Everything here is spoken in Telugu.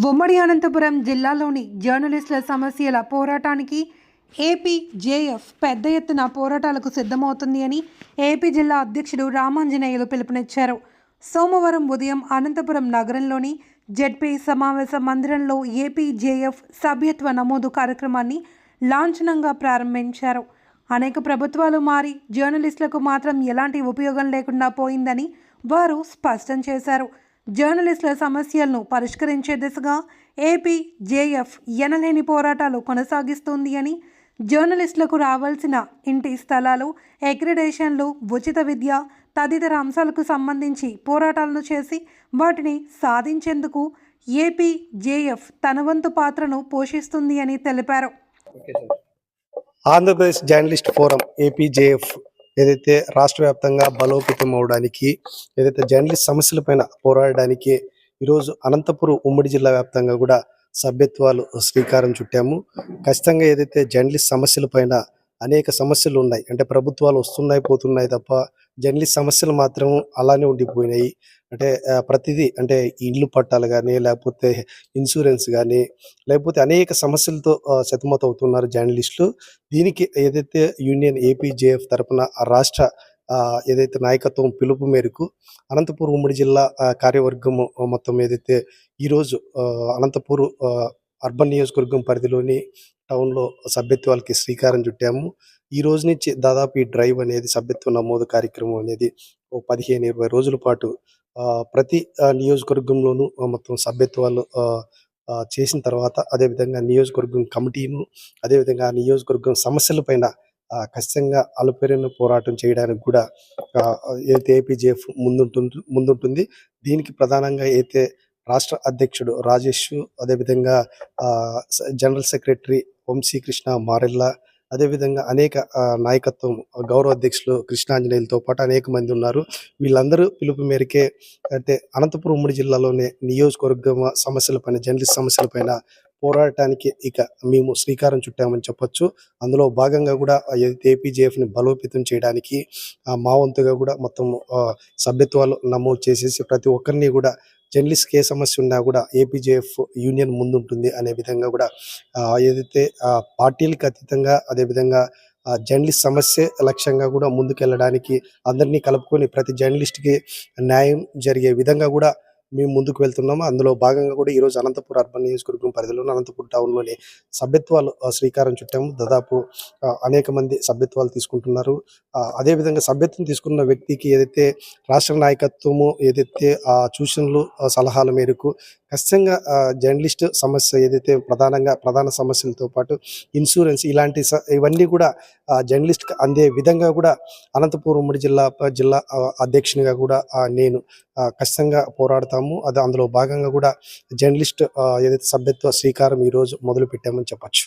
ఉమ్మడి అనంతపురం జిల్లాలోని జర్నలిస్టుల సమస్యల పోరాటానికి ఏపీజేఎఫ్ పెద్ద ఎత్తున పోరాటాలకు సిద్ధమవుతుంది అని ఏపీ జిల్లా అధ్యక్షుడు రామాంజనేయులు పిలుపునిచ్చారు. సోమవారం ఉదయం అనంతపురం నగరంలోని జెడ్పీ సమావేశ మందిరంలో ఏపీజేఎఫ్ సభ్యత్వ నమోదు కార్యక్రమాన్ని లాంఛనంగా ప్రారంభించారు. అనేక ప్రభుత్వాలు మారి జర్నలిస్టులకు మాత్రం ఎలాంటి ఉపయోగం లేకుండా పోయిందని వారు స్పష్టం చేశారు. జర్నలిస్టుల సమస్యలను పరిష్కరించే దిశగా ఏపీజేఎఫ్ ఎనలేని పోరాటాలు కొనసాగిస్తుంది అని, జర్నలిస్టులకు రావాల్సిన ఇంటి స్థలాలు, అక్రిడేషన్లు, ఉచిత విద్య తదితర అంశాలకు సంబంధించి పోరాటాలను చేసి వాటిని సాధించేందుకు ఏపీజేఎఫ్ తన వంతు పాత్రను పోషిస్తుంది అని తెలిపారు. ఆంధ్రప్రదేశ్ జర్నలిస్ట్ ఫోరం ఏపీజేఎఫ్ ఏదైతే రాష్ట్ర వ్యాప్తంగా బలోపేతం అవడానికి, ఏదైతే జర్నలిస్ట్ సమస్యలపైన పోరాడడానికి ఈరోజు అనంతపురం ఉమ్మడి జిల్లా వ్యాప్తంగా కూడా సభ్యత్వాలు శ్రీకారం చుట్టాము. ఖచ్చితంగా ఏదైతే జర్నలిస్ట్ సమస్యలపైన అనేక సమస్యలు ఉన్నాయి, అంటే ప్రభుత్వాలు వస్తున్నాయి పోతున్నాయి తప్ప జర్నలిస్ట్ సమస్యలు మాత్రం అలానే ఉండిపోయినాయి. అంటే ప్రతిదీ, అంటే ఇల్లు పట్టాలు కానీ, లేకపోతే ఇన్సూరెన్స్ కానీ, లేకపోతే అనేక సమస్యలతో సతమతమవుతున్నారు జర్నలిస్టులు. దీనికి ఏదైతే యూనియన్ ఏపీజేఎఫ్ తరపున రాష్ట్ర ఏదైతే నాయకత్వం పిలుపు మేరకు అనంతపురం ఉమ్మడి జిల్లా కార్యవర్గము మొత్తం ఏదైతే ఈరోజు అనంతపురం అర్బన్ నియోజకవర్గం పరిధిలోని టౌన్లో సభ్యత్వాలకి శ్రీకారం చుట్టాము. ఈ రోజు నుంచి దాదాపు ఈ డ్రైవ్ అనేది, సభ్యత్వ నమోదు కార్యక్రమం అనేది 15-20 రోజుల పాటు ప్రతి నియోజకవర్గంలోనూ మొత్తం సభ్యత్వాలు చేసిన తర్వాత, అదేవిధంగా నియోజకవర్గం కమిటీను, అదేవిధంగా నియోజకవర్గం సమస్యలపైన ఖచ్చితంగా అలుపెరిగిన పోరాటం చేయడానికి కూడా ఏదైతే ఏపీజేఎఫ్ ముందుంటుంది. దీనికి ప్రధానంగా అయితే రాష్ట్ర అధ్యక్షుడు రాజేష్, అదేవిధంగా జనరల్ సెక్రటరీ వంశీకృష్ణ మారెల్ల, అదేవిధంగా అనేక నాయకత్వం గౌరవ అధ్యక్షులు కృష్ణాంజనేయులతో పాటు అనేక మంది ఉన్నారు. వీళ్ళందరూ పిలుపు మేరకే అంటే అనంతపురం ఉమ్మడి జిల్లాలోనే నియోజకవర్గ సమస్యలపైన, జర్నలిస్ట్ సమస్యలపైన పోరాటానికి ఇక మేము శ్రీకారం చుట్టామని చెప్పొచ్చు. అందులో భాగంగా కూడా ఏదైతే ఏపీజేఎఫ్ని బలోపేతం చేయడానికి మా వంతుగా కూడా మొత్తం సభ్యత్వాలు నమోదు చేసేసి ప్రతి ఒక్కరిని కూడా జర్నలిస్ట్కి ఏ సమస్య ఉన్నా కూడా ఏపీజేఎఫ్ యూనియన్ ముందుంటుంది అనే విధంగా కూడా ఏదైతే పార్టీలకు అతీతంగా, అదేవిధంగా జర్నలిస్ట్ సమస్య లక్ష్యంగా కూడా ముందుకెళ్ళడానికి, అందరినీ కలుపుకొని ప్రతి జర్నలిస్ట్కి న్యాయం జరిగే విధంగా కూడా మేము ముందుకు వెళ్తున్నాము. అందులో భాగంగా కూడా ఈరోజు అనంతపురం అర్బన్ నియోజకవర్గం పరిధిలోని అనంతపురం టౌన్లోని సభ్యత్వాలు శ్రీకారం చుట్టాము. దాదాపు అనేక మంది సభ్యత్వాలు తీసుకుంటున్నారు. అదేవిధంగా సభ్యత్వం తీసుకున్న వ్యక్తికి ఏదైతే రాష్ట్ర నాయకత్వము ఏదైతే సూచనలు సలహాల మేరకు ఖచ్చితంగా జర్నలిస్ట్ సమస్య ఏదైతే ప్రధాన సమస్యలతో పాటు ఇన్సూరెన్స్ ఇలాంటి ఇవన్నీ కూడా జర్నలిస్ట్కి అందే విధంగా కూడా అనంతపురం ఉమ్మడి జిల్లా అధ్యక్షునిగా కూడా నేను ఖచ్చితంగా పోరాడతాము. అందులో భాగంగా కూడా జర్నలిస్ట్ ఏదైతే సభ్యత్వ శ్రీకారం ఈరోజు మొదలు పెట్టామని చెప్పచ్చు.